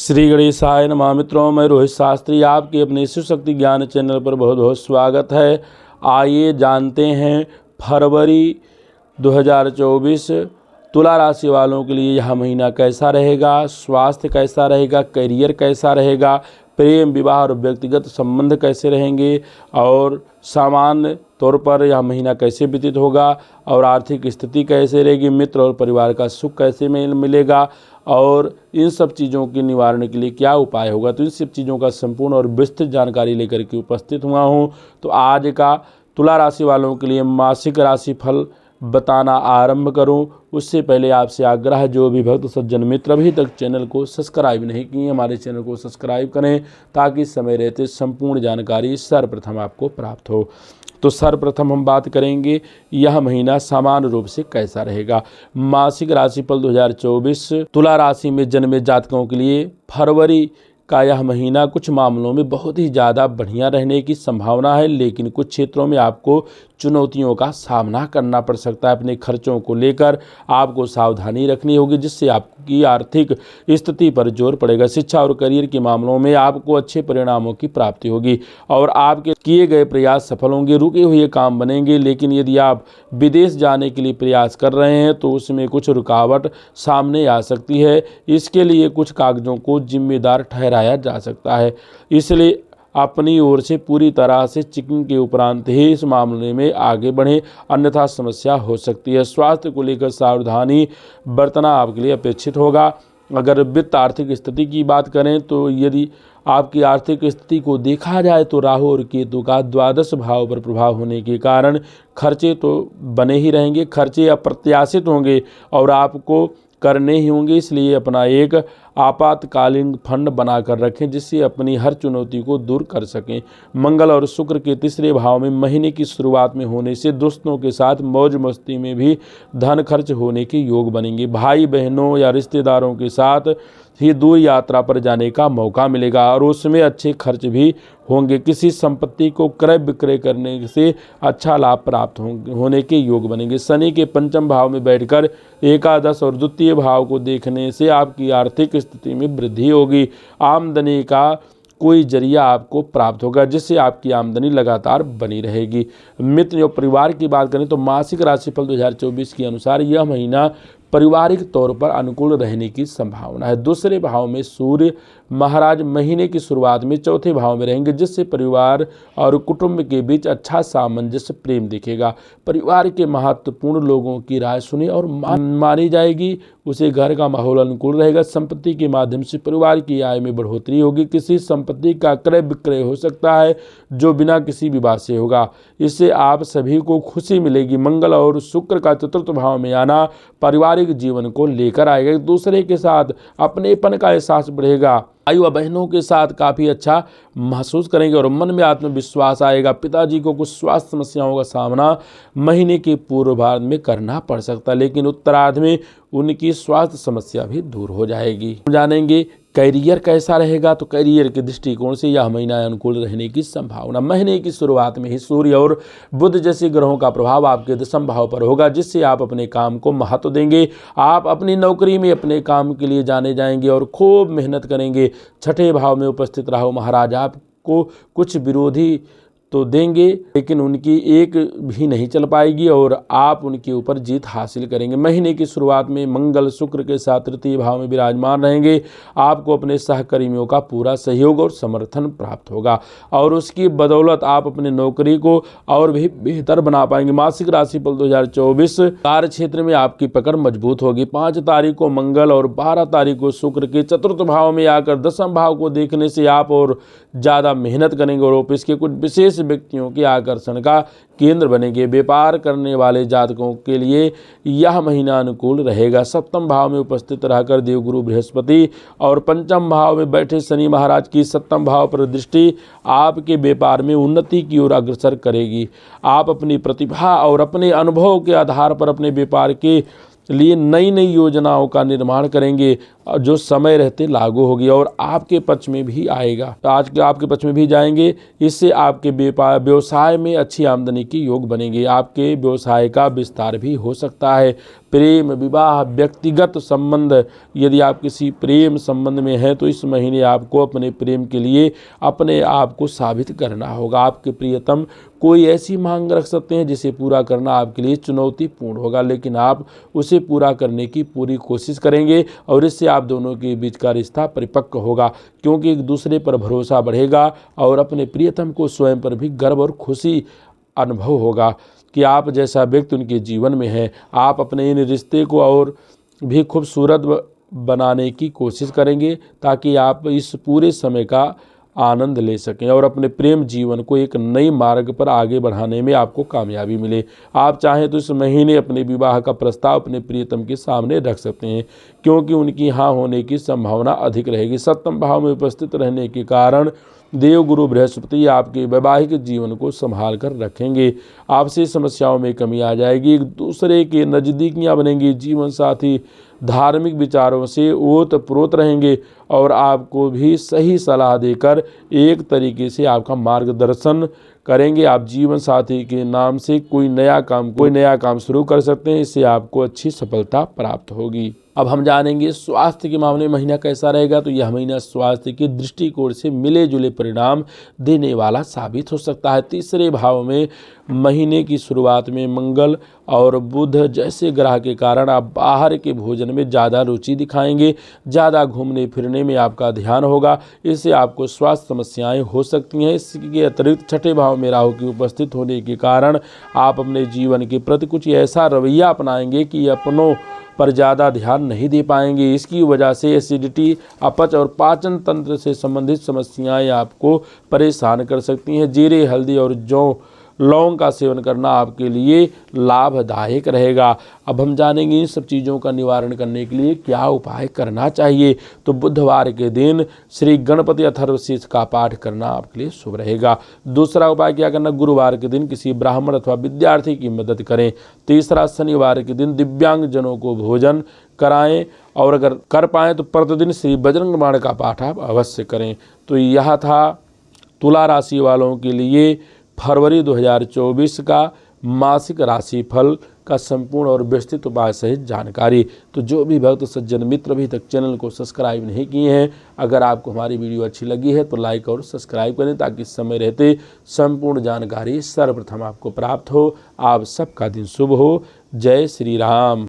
श्री गणेशाय नमः। मित्रों, मैं रोहित शास्त्री आपके अपने शिव शक्ति ज्ञान चैनल पर बहुत बहुत स्वागत है। आइए जानते हैं फरवरी 2024 तुला राशि वालों के लिए यह महीना कैसा रहेगा, स्वास्थ्य कैसा रहेगा, करियर कैसा रहेगा, प्रेम विवाह और व्यक्तिगत संबंध कैसे रहेंगे और सामान्य तौर पर यह महीना कैसे व्यतीत होगा और आर्थिक स्थिति कैसे रहेगी, मित्र और परिवार का सुख कैसे मिलेगा और इन सब चीज़ों के निवारण के लिए क्या उपाय होगा। तो इन सब चीज़ों का संपूर्ण और विस्तृत जानकारी लेकर के उपस्थित हुआ हूँ। तो आज का तुला राशि वालों के लिए मासिक राशि फल बताना आरंभ करूं उससे पहले आपसे आग्रह, जो भी भक्त सज्जन मित्र अभी तक चैनल को सब्सक्राइब नहीं किए हमारे चैनल को सब्सक्राइब करें ताकि समय रहते संपूर्ण जानकारी सर्वप्रथम आपको प्राप्त हो। तो सर्वप्रथम हम बात करेंगे यह महीना सामान्य रूप से कैसा रहेगा। मासिक राशिफल 2024 तुला राशि में जन्मे जातकों के लिए फरवरी का यह महीना कुछ मामलों में बहुत ही ज़्यादा बढ़िया रहने की संभावना है, लेकिन कुछ क्षेत्रों में आपको चुनौतियों का सामना करना पड़ सकता है। अपने खर्चों को लेकर आपको सावधानी रखनी होगी, जिससे आपकी आर्थिक स्थिति पर जोर पड़ेगा। शिक्षा और करियर के मामलों में आपको अच्छे परिणामों की प्राप्ति होगी और आपके किए गए प्रयास सफल होंगे। रुके हुए काम बनेंगे, लेकिन यदि आप विदेश जाने के लिए प्रयास कर रहे हैं तो उसमें कुछ रुकावट सामने आ सकती है। इसके लिए कुछ कागजों को जिम्मेदार ठहराया जा सकता है, इसलिए अपनी ओर से पूरी तरह से चेकिंग के उपरांत ही इस मामले में आगे बढ़ें, अन्यथा समस्या हो सकती है। स्वास्थ्य को लेकर सावधानी बरतना आपके लिए अपेक्षित होगा। अगर वित्त आर्थिक स्थिति की बात करें तो यदि आपकी आर्थिक स्थिति को देखा जाए तो राहु और केतु का द्वादश भाव पर प्रभाव होने के कारण खर्चे तो बने ही रहेंगे, खर्चे अप्रत्याशित होंगे और आपको करने ही होंगे। इसलिए अपना एक आपातकालीन फंड बनाकर रखें, जिससे अपनी हर चुनौती को दूर कर सकें। मंगल और शुक्र के तीसरे भाव में महीने की शुरुआत में होने से दोस्तों के साथ मौज मस्ती में भी धन खर्च होने के योग बनेंगे। भाई बहनों या रिश्तेदारों के साथ ही दूर यात्रा पर जाने का मौका मिलेगा और उसमें अच्छे खर्च भी होंगे। किसी संपत्ति को क्रय विक्रय करने से अच्छा लाभ प्राप्त होने के योग बनेंगे। शनि के पंचम भाव में बैठकर एकादश और द्वितीय भाव को देखने से आपकी आर्थिक स्थिति में वृद्धि होगी। आमदनी का कोई जरिया आपको प्राप्त होगा, जिससे आपकी आमदनी लगातार बनी रहेगी। मित्र और परिवार की बात करें तो मासिक राशिफल 2024 के अनुसार यह महीना पारिवारिक तौर पर अनुकूल रहने की संभावना है। दूसरे भाव में सूर्य महाराज महीने की शुरुआत में चौथे भाव में रहेंगे, जिससे परिवार और कुटुंब के बीच अच्छा सामंजस्य प्रेम दिखेगा। परिवार के महत्वपूर्ण लोगों की राय सुनी और मानी जाएगी, उसे घर का माहौल अनुकूल रहेगा। संपत्ति के माध्यम से परिवार की आय में बढ़ोतरी होगी। किसी संपत्ति का क्रय विक्रय हो सकता है जो बिना किसी विवाद से होगा, इससे आप सभी को खुशी मिलेगी। मंगल और शुक्र का चतुर्थ भाव में आना पारिवारिक जीवन को लेकर आएगा। एक दूसरे के साथ अपनेपन का एहसास बढ़ेगा। भाई व बहनों के साथ काफ़ी अच्छा महसूस करेंगे और मन में आत्मविश्वास आएगा। पिताजी को कुछ स्वास्थ्य समस्याओं का सामना महीने के पूर्व भाग में करना पड़ सकता है, लेकिन उत्तरार्ध में उनकी स्वास्थ्य समस्या भी दूर हो जाएगी। जानेंगे करियर कैसा रहेगा। तो करियर के दृष्टिकोण से यह महीना अनुकूल रहने की संभावना। महीने की शुरुआत में ही सूर्य और बुध जैसे ग्रहों का प्रभाव आपके दशम भाव पर होगा, जिससे आप अपने काम को महत्व देंगे। आप अपनी नौकरी में अपने काम के लिए जाने जाएंगे और खूब मेहनत करेंगे। छठे भाव में उपस्थित राहु महाराज आपको कुछ विरोधी तो देंगे, लेकिन उनकी एक भी नहीं चल पाएगी और आप उनके ऊपर जीत हासिल करेंगे। महीने की शुरुआत में मंगल शुक्र के साथ तृतीय भाव में विराजमान रहेंगे। आपको अपने सहकर्मियों का पूरा सहयोग और समर्थन प्राप्त होगा और उसकी बदौलत आप अपने नौकरी को और भी बेहतर बना पाएंगे। मासिक राशिफल 2024 कार्य क्षेत्र में आपकी पकड़ मजबूत होगी। 5 तारीख को मंगल और 12 तारीख को शुक्र के चतुर्थ भाव में आकर दशम भाव को देखने से आप और ज़्यादा मेहनत करेंगे और ऑफिस के कुछ विशेष व्यक्तियों के आकर्षण का केंद्र बनेंगे। व्यापार करने वाले जातकों के लिए यह महीना अनुकूल रहेगा। सप्तम भाव में उपस्थित रहकर देवगुरु बृहस्पति और पंचम भाव में बैठे शनि महाराज की सप्तम भाव पर दृष्टि आपके व्यापार में उन्नति की ओर अग्रसर करेगी। आप अपनी प्रतिभा और अपने अनुभव के आधार पर अपने व्यापार के लिए नई नई योजनाओं का निर्माण करेंगे जो समय रहते लागू होगी और आपके पक्ष में भी आएगा। आज के आपके पक्ष में भी जाएंगे। इससे आपके व्यवसाय में अच्छी आमदनी की योग बनेंगे। आपके व्यवसाय का विस्तार भी हो सकता है। प्रेम, विवाह, व्यक्तिगत संबंध, यदि आप किसी प्रेम संबंध में हैं तो इस महीने आपको अपने प्रेम के लिए अपने आप को साबित करना होगा। आपके प्रियतम कोई ऐसी मांग रख सकते हैं जिसे पूरा करना आपके लिए चुनौतीपूर्ण होगा, लेकिन आप उसे पूरा करने की पूरी कोशिश करेंगे और इससे आप दोनों के बीच का रिश्ता परिपक्व होगा, क्योंकि एक दूसरे पर भरोसा बढ़ेगा और अपने प्रियतम को स्वयं पर भी गर्व और खुशी अनुभव होगा कि आप जैसा व्यक्ति उनके जीवन में है। आप अपने इन रिश्ते को और भी खूबसूरत बनाने की कोशिश करेंगे ताकि आप इस पूरे समय का आनंद ले सकें और अपने प्रेम जीवन को एक नई मार्ग पर आगे बढ़ाने में आपको कामयाबी मिले। आप चाहें तो इस महीने अपने विवाह का प्रस्ताव अपने प्रियतम के सामने रख सकते हैं, क्योंकि उनकी हाँ होने की संभावना अधिक रहेगी। सप्तम भाव में उपस्थित रहने के कारण देवगुरु बृहस्पति आपके वैवाहिक जीवन को संभाल कर रखेंगे। आपसी समस्याओं में कमी आ जाएगी, एक दूसरे के नज़दीकियाँ बनेंगी। जीवन साथी धार्मिक विचारों से ओतप्रोत रहेंगे और आपको भी सही सलाह देकर एक तरीके से आपका मार्गदर्शन करेंगे। आप जीवन साथी के नाम से कोई नया काम शुरू कर सकते हैं, इससे आपको अच्छी सफलता प्राप्त होगी। अब हम जानेंगे स्वास्थ्य के मामले में महीना कैसा रहेगा। तो यह महीना स्वास्थ्य के दृष्टिकोण से मिले जुले परिणाम देने वाला साबित हो सकता है। तीसरे भाव में महीने की शुरुआत में मंगल और बुध जैसे ग्रह के कारण आप बाहर के भोजन में ज़्यादा रुचि दिखाएंगे, ज़्यादा घूमने फिरने में आपका ध्यान होगा, इससे आपको स्वास्थ्य समस्याएं हो सकती हैं। इसके अतिरिक्त छठे भाव में राहु की उपस्थित होने के कारण आप अपने जीवन के प्रति कुछ ऐसा रवैया अपनाएंगे कि अपनों पर ज़्यादा ध्यान नहीं दे पाएंगे। इसकी वजह से एसिडिटी, अपच और पाचन तंत्र से संबंधित समस्याएं आपको परेशान कर सकती हैं। जीरे, हल्दी और जौ, लौंग का सेवन करना आपके लिए लाभदायक रहेगा। अब हम जानेंगे इन सब चीज़ों का निवारण करने के लिए क्या उपाय करना चाहिए। तो बुधवार के दिन श्री गणपति अथर्वशीर्ष का पाठ करना आपके लिए शुभ रहेगा। दूसरा उपाय क्या करना, गुरुवार के दिन किसी ब्राह्मण अथवा विद्यार्थी की मदद करें। तीसरा, शनिवार के दिन दिव्यांग जनों को भोजन कराएं और अगर कर पाएँ तो प्रतिदिन श्री बजरंग बाण का पाठ आप अवश्य करें। तो यह था तुला राशि वालों के लिए फरवरी 2024 का मासिक राशिफल का संपूर्ण और विस्तृत उपाय सहित जानकारी। तो जो भी भक्त सज्जन मित्र अभी तक चैनल को सब्सक्राइब नहीं किए हैं, अगर आपको हमारी वीडियो अच्छी लगी है तो लाइक और सब्सक्राइब करें ताकि समय रहते संपूर्ण जानकारी सर्वप्रथम आपको प्राप्त हो। आप सबका दिन शुभ हो। जय श्री राम।